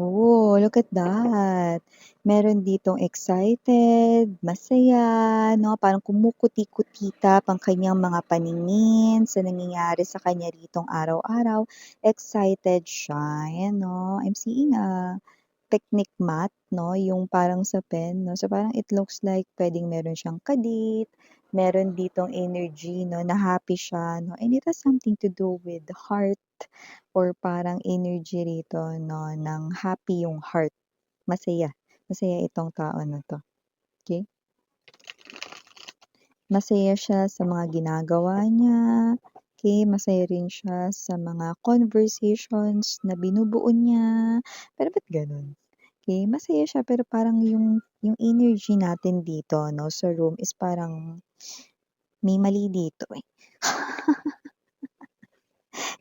Oh, look at that. Meron ditong excited, masaya, 'no, parang kumukuti-kutita ang kanyang mga paningin sa nangyayari sa kanya ritong araw-araw. Excited siya, ayan 'no. I'm seeing a picnic mat 'no, yung parang sa pen 'no. So, parang it looks like puwedeng meron siyang kadate, meron ditong energy 'no, na happy siya 'no, and it has something to do with heart or parang energy rito 'no, ng happy yung heart, masaya. Masaya itong tao na 'to, okey. Masaya siya sa mga ginagawa niya, okey. Masaya rin siya sa mga conversations na binubuo niya. Pero ba't gano'n? Okey, masaya siya pero parang yung energy natin dito 'no, sa room is parang may mali dito, eh.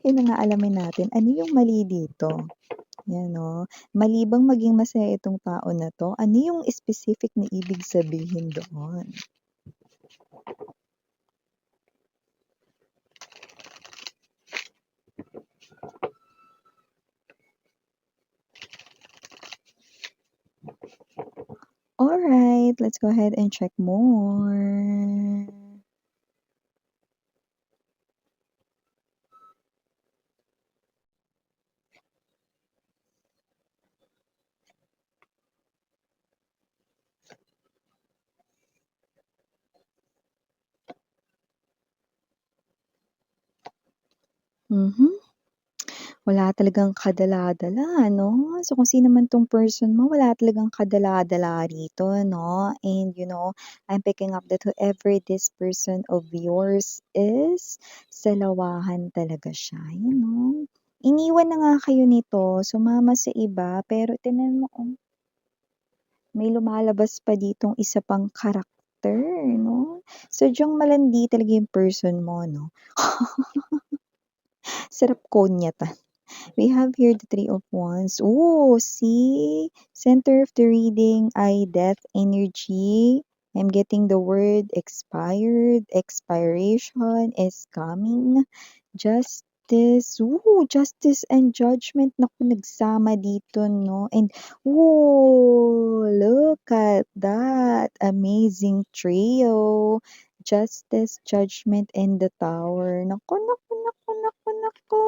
Yun ang aalamin natin, ano yung mali dito? 'Yan 'no. Mali bang maging masaya itong tao na 'to? Ano yung specific na ibig sabihin doon? Alright, let's go ahead and check more. Mhm. Wala talagang kadala-dala 'no? So, kung sino man 'tong person mo, wala talagang kadala-dala rito 'no? And you know, I'm picking up that whoever this person of yours is, salawahan talaga siya, you know? Iniwan na nga kayo nito, sumama sa iba, pero tingnan mo, oh, may lumalabas pa ditong isa pang karakter 'no? Sadyang malandi talaga yung person mo 'no? Sarap konyatan. We have here the Three of Wands. Ooh, see? Center of the reading ay death energy. I'm getting the word expired, expiration is coming. Justice. Ooh, justice and judgment. Naku, nagsama dito, no? And, ooh, look at that. Amazing trio. Justice, judgment, and the tower. Naku, naku, naku, naku, naku.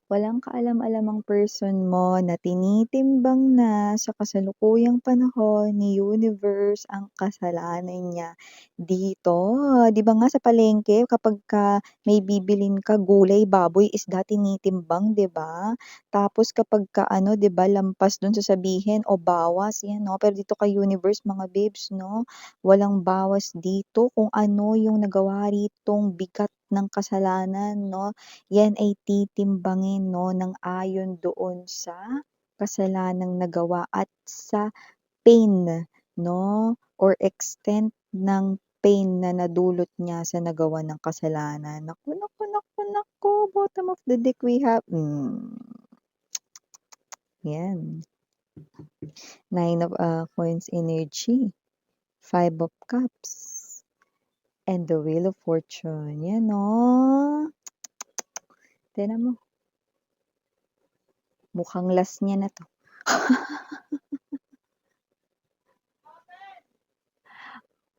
Walang kaalam-alamang person mo na tinitimbang na sa kasalukuyang panahon ni universe ang kasalanan niya dito. 'Di ba nga sa palengke kapagka may bibilhin ka gulay, baboy, isda, tinitimbang, 'di ba? Tapos kapagka ano, 'di ba, lampas dun sasabihin, "O bawas," 'yan 'no. Pero dito kay universe mga babes 'no, walang bawas dito kung ano yung nagawa ritong bigat ng kasalanan 'no. Yan ay titimbangin 'no ng ayon doon sa kasalanang nagawa at sa pain 'no or extent ng pain na nadulot niya sa nagawa ng kasalanan. Naku, naku, naku, naku, bottom of the deck we have 'yan, Nine of, Coins energy, Five of Cups, and the Wheel of Fortune. 'Yan 'no. Tignan mo, mukhang last niya na 'to.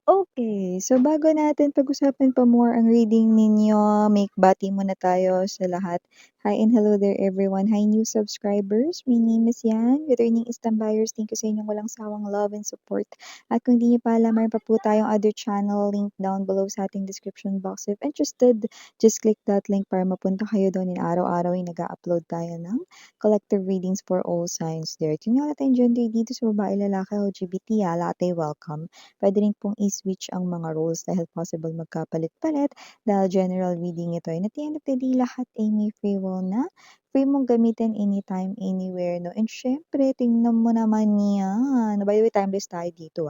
Okay, so bago natin pag-usapan pa more ang reading ninyo, bati muna tayo sa lahat. Hi and hello there everyone. Hi new subscribers, my name is Yan. Returning Istam buyers, thank you sa inyong walang sawang love and support. At kung di niyo pa alam, mayroon pa po tayong other channel link down below sa ating description box. If interested, just click that link para mapunta kayo doon. In araw-araw ay nag-upload tayo ng collective readings for all signs there. Kung wala tayong gender dito sa babae, lalaki, LGBT, lahat ay welcome. Puwede rin pong i-switch ang mga roles dahil possible magkapalit-palit dahil general reading ito ay at the end of the day lahat ay may free will na free mong gamitin anytime, anywhere 'no. And siyempre tingnan mo naman 'yan. By the way, timeless tayo dito,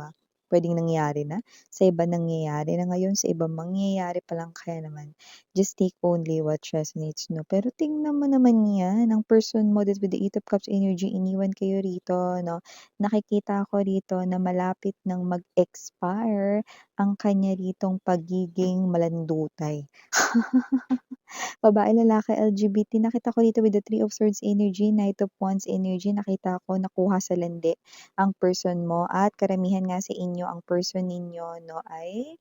puwedeng nangyari na, sa iba nangyayari na ngayon, sa iba mangyayari pa lang kaya naman just take only what resonates 'no. Pero tingnan mo naman 'yan, ang person mo that with the Eight of Cups energy iniwan kayo rito 'no. Nakikita ko rito na malapit ng mag-expire ang kanya ritong pagiging malandutay. Babae, lalaki, LGBT, nakita ko dito with the Three of Swords energy, Knight of Wands energy, nakita ko nakuha sa landi ang person mo at karamihan nga sa inyo, ang person ninyo 'no ay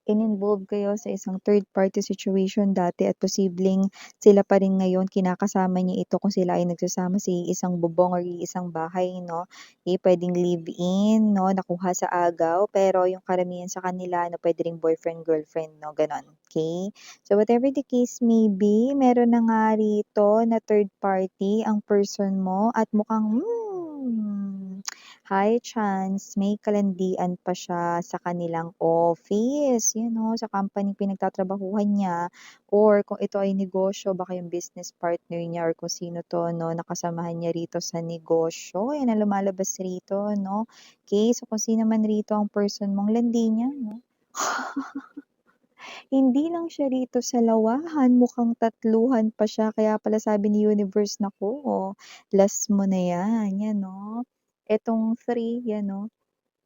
in-involve kayo sa isang third party situation dati at posibleng sila pa rin ngayon kinakasama niya ito kung sila ay nagsasama sa isang bubong or isang bahay 'no. Puwedeng live-in 'no, nakuha sa agaw pero yung karamihan sa kanila na puwede ring boyfriend, girlfriend 'no, gano'n, okey? So whatever the case may be, meron na nga rito na third party ang person mo at mukhang, high chance may kalandian pa siya sa kanilang office, you know, sa company pinagtatrabahuhan niya or kung ito ay negosyo baka yung business partner niya or kung sino 'to 'no, nakasamahan niya rito sa negosyo, yan ang lumalabas rito 'no. Okey, so kung sino man rito ang person mong landi niya 'no. Hindi lang siya rito sa lawahan, mukhang tatluhan pa siya kaya pala sabi ni universe, naku, last mo na yan, yan 'no. Etong 3, yan 'no,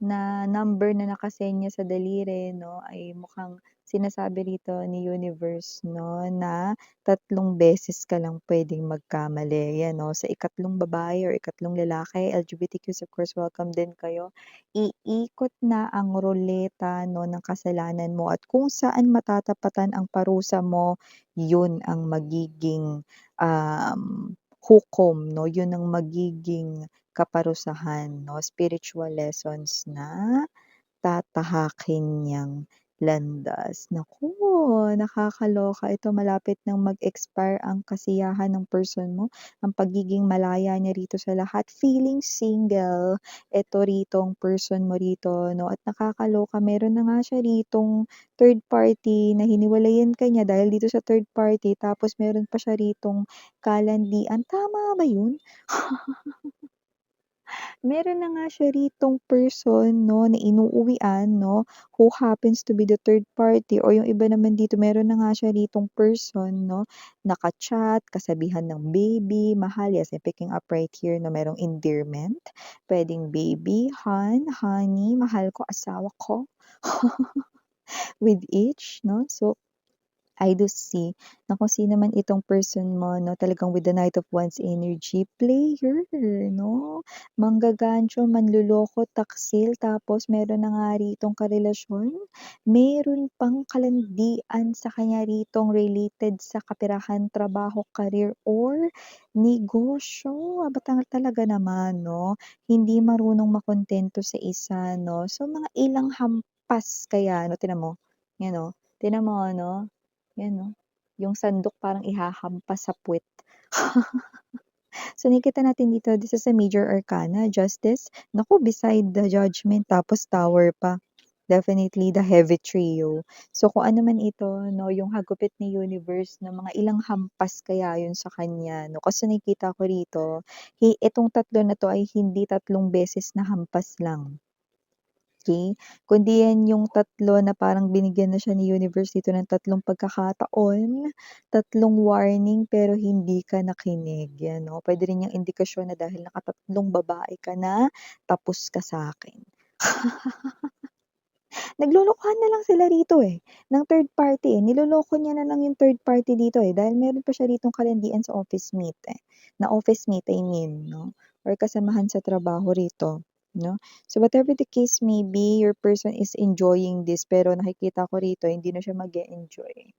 na number na nakasenya sa daliri 'no, ay mukhang sinasabi rito ni universe 'no, na 3 beses ka lang puwedeng magkamali, 'yan 'no. Sa ikatlong babae or ikatlong lalaki, LGBTQs of course welcome din kayo. Iikot na ang roleta 'no, ng kasalanan mo at kung saan matatapatan ang parusa mo, 'yun ang magiging, hukom 'no, 'yun ang magiging kaparusahan 'no, spiritual lessons na tatahakin niyang landas. Naku, nakakaloka ito, malapit ng mag-expire ang kasiyahan ng person mo, ang pagiging malaya niya rito sa lahat, feeling single, eto ritong person mo rito 'no, at nakakaloka meron na nga siya ritong third party na hiniwalayan ka niya dahil dito sa third party tapos meron pa siya ritong kalandian, tama ba yun? Meron na nga siya ritong person 'no, na inuuwian 'no, who happens to be the third party or yung iba naman dito meron na nga siya ritong person 'no, naka-chat, kasabihan ng baby, mahal, yes, I'm picking up right here na merong endearment. Puwedeng baby, hon, honey, mahal ko, asawa ko, with each 'no. So I do see na kung sino man itong person mo 'no, talagang with the Knight of Wands energy, player 'no, manggagancho, manloloko, taksil, tapos meron na nga ritong karelasyon, meron pang kalandian sa kanya ritong related sa kaperahan, trabaho, career or negosyo. Aba talaga naman 'no, hindi marunong makontento sa isa 'no. So mga ilang hampas kaya 'no, tignan mo, 'yan oh, tignan mo ano. Yan 'no, yung sandok parang ihahampas sa puwet. So nakikita natin dito, this is a major arcana, Justice. Naku, beside the Judgment tapos Tower pa. Definitely the heavy trio. So kung ano man ito 'no, yung hagupit ni universe na mga ilang hampas kaya yun sa kanya 'no, kasi nakikita ko rito, itong tatlo na 'to ay hindi 3 beses na hampas lang. Okey, kundi yan yung tatlo na parang binigyan na siya ni universe dito ng 3 pagkakataon, 3 warning pero hindi ka nakinig, yan 'no. Puwede rin yang indikasyon na dahil nakatatlong babae ka na, tapos ka sa'kin. Naglolokohan na lang sila rito, ng third party, niloloko niya na lang yung third party dito, dahil meron pa siya ritong kalandian sa office mate, na office mate I mean 'no, or kasamahan sa trabaho rito 'no. So whatever the case may be, your person is enjoying this pero nakikita ko rito hindi na siya mag-e-enjoy.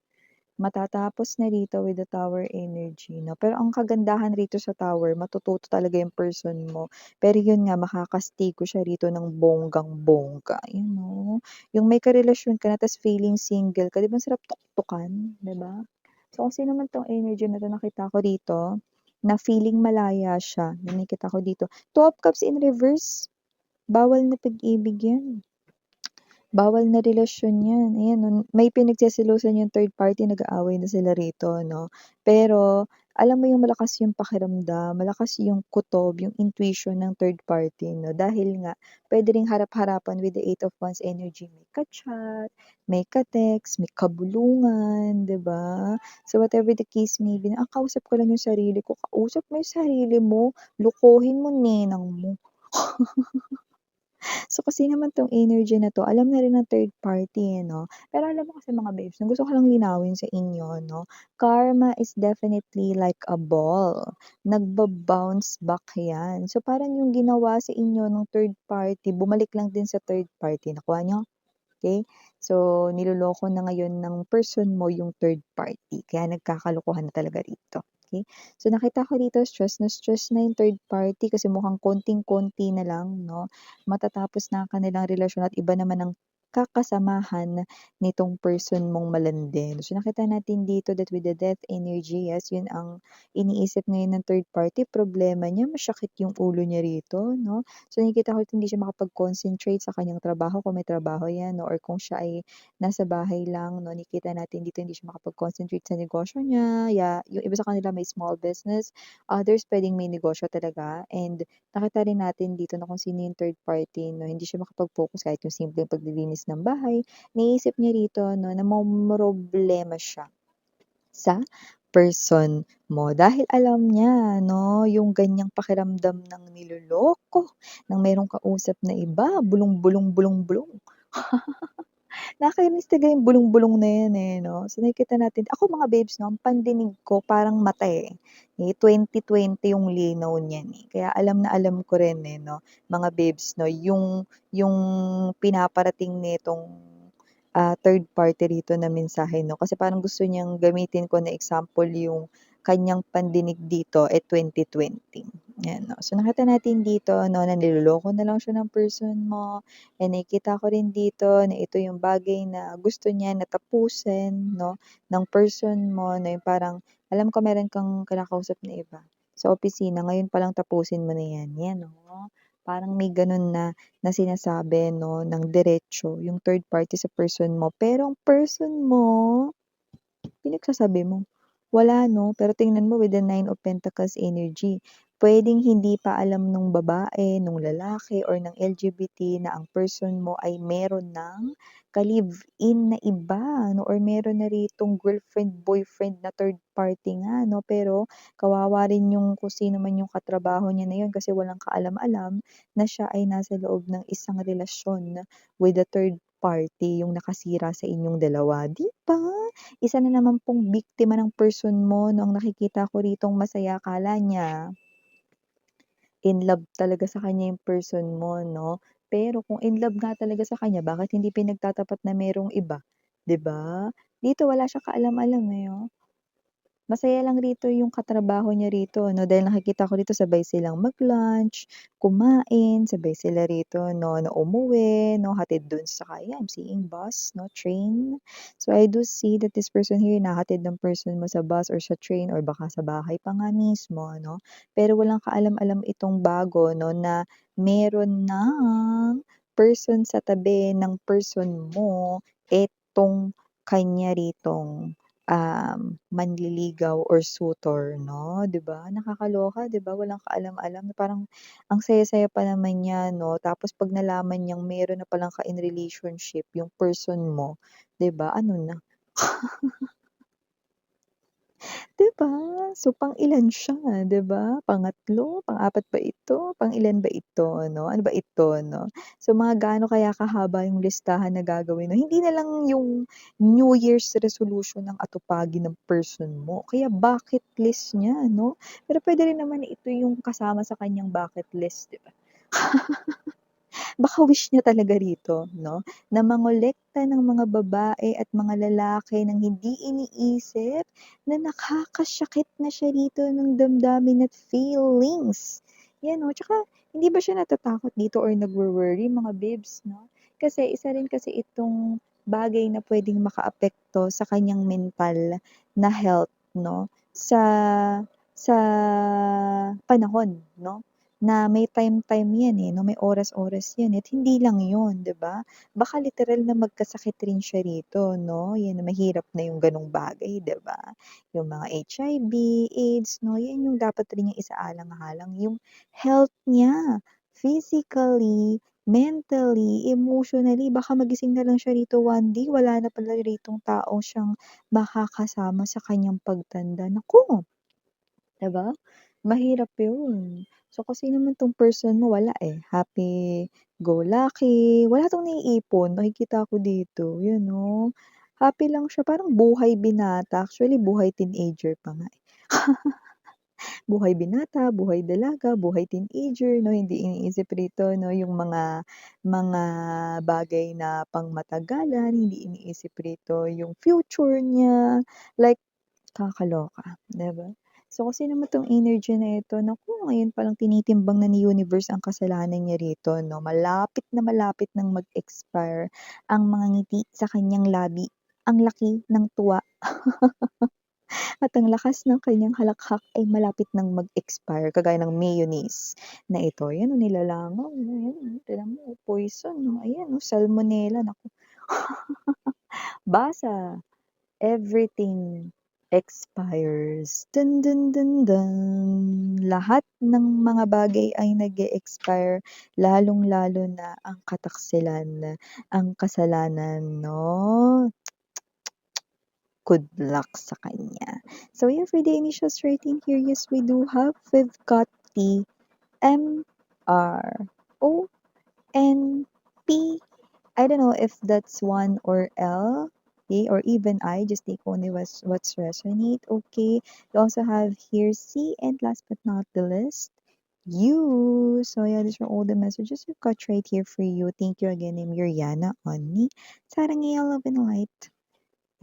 Matatapos na rito with the tower energy 'no, pero ang kagandahan rito sa tower matututo talaga yung person mo. Pero yun nga makakastigo siya rito ng bonggang-bongga, you know? Yung may karelasyon ka na ta's feeling single ka, 'di ba ang sarap tuktukan, 'di ba? So kung sino man 'tong energy na 'to nakita ko rito, na feeling malaya siya, yung nakikita ko dito. Two of Cups in reverse, bawal na pag-ibig yan. Bawal na relasyon 'yan, ayan 'no, may pinagseselosan yung third party, nag-aaway na sila rito 'no. Pero alam mo yung malakas yung pakiramdam, malakas yung kutob, yung intuition ng third party 'no, dahil nga puwede ring harap-harapan with the 8 of Wands energy, may ka-chat, may ka-text, may kabulungan, 'di ba? So whatever the case may be, kausap ko lang yung sarili ko, kausap mo yung sarili mo, lokohin mo ninang mo. So, kasi naman 'tong energy na 'to, alam na rin ng third party, eh, 'no? Pero alam mo kasi mga babes, ang gusto ko lang linawin sa inyo 'no, karma is definitely like a ball, nagba-bounce back 'yan. So, parang yung ginawa sa inyo nung third party, bumalik lang din sa third party, nakuha niyo? Okay. So, niloloko na ngayon ng person mo yung third party, kaya nagkakalokohan na talaga rito, okay. So, nakita ko dito stress na yung third party kasi mukhang konting-konti na lang 'no, matatapos na ang kanilang relasyon at iba naman ang kakasamahan nitong person mong malandi. So, nakita natin dito that with the death energy, yes, yun ang iniisip ngayon ng third party, problema niya, masakit yung ulo niya rito 'no. So, nakikita ko dito hindi siya makapag-concentrate sa kanyang trabaho kung may trabaho 'yan 'no or kung siya ay nasa bahay lang 'no, nakikita natin dito hindi siya makapag-concentrate sa negosyo niya, yung iba sa kanila may small business, others puwedeng may negosyo talaga and nakita rin natin dito na kung sino yung third party 'no, hindi siya makapag-focus kahit yung simpleng paglilinis ng bahay, naisip niya rito 'no na mamroblema siya sa person mo dahil alam niya 'no, yung ganiyang pakiramdam ng niloloko, ng merong kausap na iba, bulong-bulong, bulong-bulong. Nakakainis talaga yung bulong-bulong na yan, eh, 'no. So, nakikita natin ako mga babes 'no, ang pandinig ko parang mata, eh. 20/20 yung linaw niyan, eh, kaya alam na alam ko rin, eh, 'no, mga babes 'no, yung pinaparating nitong, third party rito na mensahe 'no, kasi parang gusto niyang gamitin ko na example yung kanyang pandinig dito, eh, 20/20, 'yan 'no. So, nakita natin dito 'no, na niloloko na lang siya ng person mo. And nakikita ko rin dito na ito yung bagay na gusto niya na tapusin 'no, ng person mo na yung parang alam ko meron kang kinakausap na iba sa opisina, ngayon pa lang tapusin mo na 'yan, 'yan oh. Parang may gano'n na sinasabi 'no, ng diretso yung third party sa person mo, pero ang person mo pinagsasabi mo? Wala 'no, pero tingnan mo with the Nine of Pentacles energy, puwedeng hindi pa alam nung babae, nung lalaki or ng LGBT na ang person mo ay meron ng ka-live-in na iba 'no or meron na ritong girlfriend, boyfriend na third party nga 'no. Pero kawawa rin yung kung sino man yung katrabaho niya na yun kasi walang kaalam-alam na siya ay nasa loob ng isang relasyon with the third party, yung nakasira sa inyong dalawa, 'di ba? Isa na naman pong biktima ng person mo 'no, ang nakikita ko ritong masaya akala niya in love talaga sa kanya yung person mo 'no. Pero kung in love nga talaga sa kanya bakit hindi pinagtatapat na merong iba, 'di ba? Dito wala siyang kaalam-alam, eh, oh. Masaya lang rito yung katrabaho niya rito 'no, dahil nakikita ko rito sabay silang mag-lunch, kumain, sabay sila rito 'no, na umuwi 'no, hatid dun sa I'm seeing bus 'no, train. So, I do see that this person here nahatid ng person mo sa bus or sa train or baka sa bahay pa nga mismo 'no. Pero walang kaalam-alam itong bago 'no, na meron ng person sa tabi ng person mo, etong kanya ritong manliligaw or suitor 'no, 'di ba? Nakakaloka 'di ba, walang kaalam-alam na parang ang saya-saya pa naman niya 'no, tapos 'pag nalaman niyang meron na palang ka in relationship yung person mo, 'di ba, ano na, 'di ba? So, pang-ilan siya, 'di ba? Pangatlo, pang-apat ba ito, pang-ilan ba ito 'no, ano ba ito 'no? So, mga gaano kaya kahaba yung listahan na gagawin 'no, hindi na lang yung New Year's resolution ang atupagin ng person mo, kaya bucket list niya 'no? Pero puwede rin naman na ito yung kasama sa kanyang bucket list, 'di ba? Baka wish niya talaga rito 'no, na mangolekta ng mga babae at mga lalaki ng hindi iniisip na nakakasakit na siya rito ng damdamin at feelings. 'Yan oh, tsaka hindi ba siya natatakot dito or nagwo-worry mga babes 'no? Kasi isa rin kasi itong bagay na puwedeng makaapekto sa kanyang mental na health 'no, sa panahon 'no. Na may time-time 'yan, eh, 'no, may oras-oras 'yan at hindi lang 'yun, 'di ba? Baka literal na magkasakit rin siya rito 'no, 'yan mahirap na yung gano'ng bagay, 'di ba? Yung mga HIV, AIDS 'no, 'yan yung dapat rin niyang isaalang-alang yung health niya, physically, mentally, emotionally, baka magising na lang siya rito one day wala na pala ritong tao siyang makakasama sa kanyang pagtanda, naku! 'Di ba? Mahirap 'yun. So, kasi naman 'tong person mo wala, eh, happy-go-lucky, wala 'tong naiipon nakikita ko dito, 'yun oh. Happy lang siya, parang buhay binata, actually buhay teenager pa nga, eh. Buhay binata, buhay dalaga, buhay teenager 'no, hindi iniisip rito 'no, yung mga bagay na pangmatagalan, hindi iniisip rito yung future niya, like kakaloka, 'di ba? So, kasi naman 'tong energy na ito, naku, ngayon palang tinitimbang na ni universe ang kasalanan niya rito 'no, malapit na malapit ng mag-expire ang mga ngiti sa kanyang labi. Ang laki ng tuwa at ang lakas ng kanyang halakhak ay malapit ng mag-expire kagaya ng mayonnaise na ito. Ayan oh, nilalangaw 'no, ayan oh, tignan mo poison 'no, ayan oh, salmonella naku. Basa. Everything expires. Dun, dun, dun, dun. Lahat ng mga bagay ay nag-e-expire, lalong-lalo na ang kataksilan, ang kasalanan 'no. Good luck sa kanya. So yeah, for the initials rating here, yes, we do have. We've got the MRONP. I don't know if that's one or L, okay, or even I, just take only what's resonate, okay. We also have here C, and last but not the least, U. So yeah, these are all the messages we've got right here for you. Thank you again, I'm Yuriana Onni. Sarang love and light.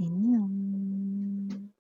Annyeong.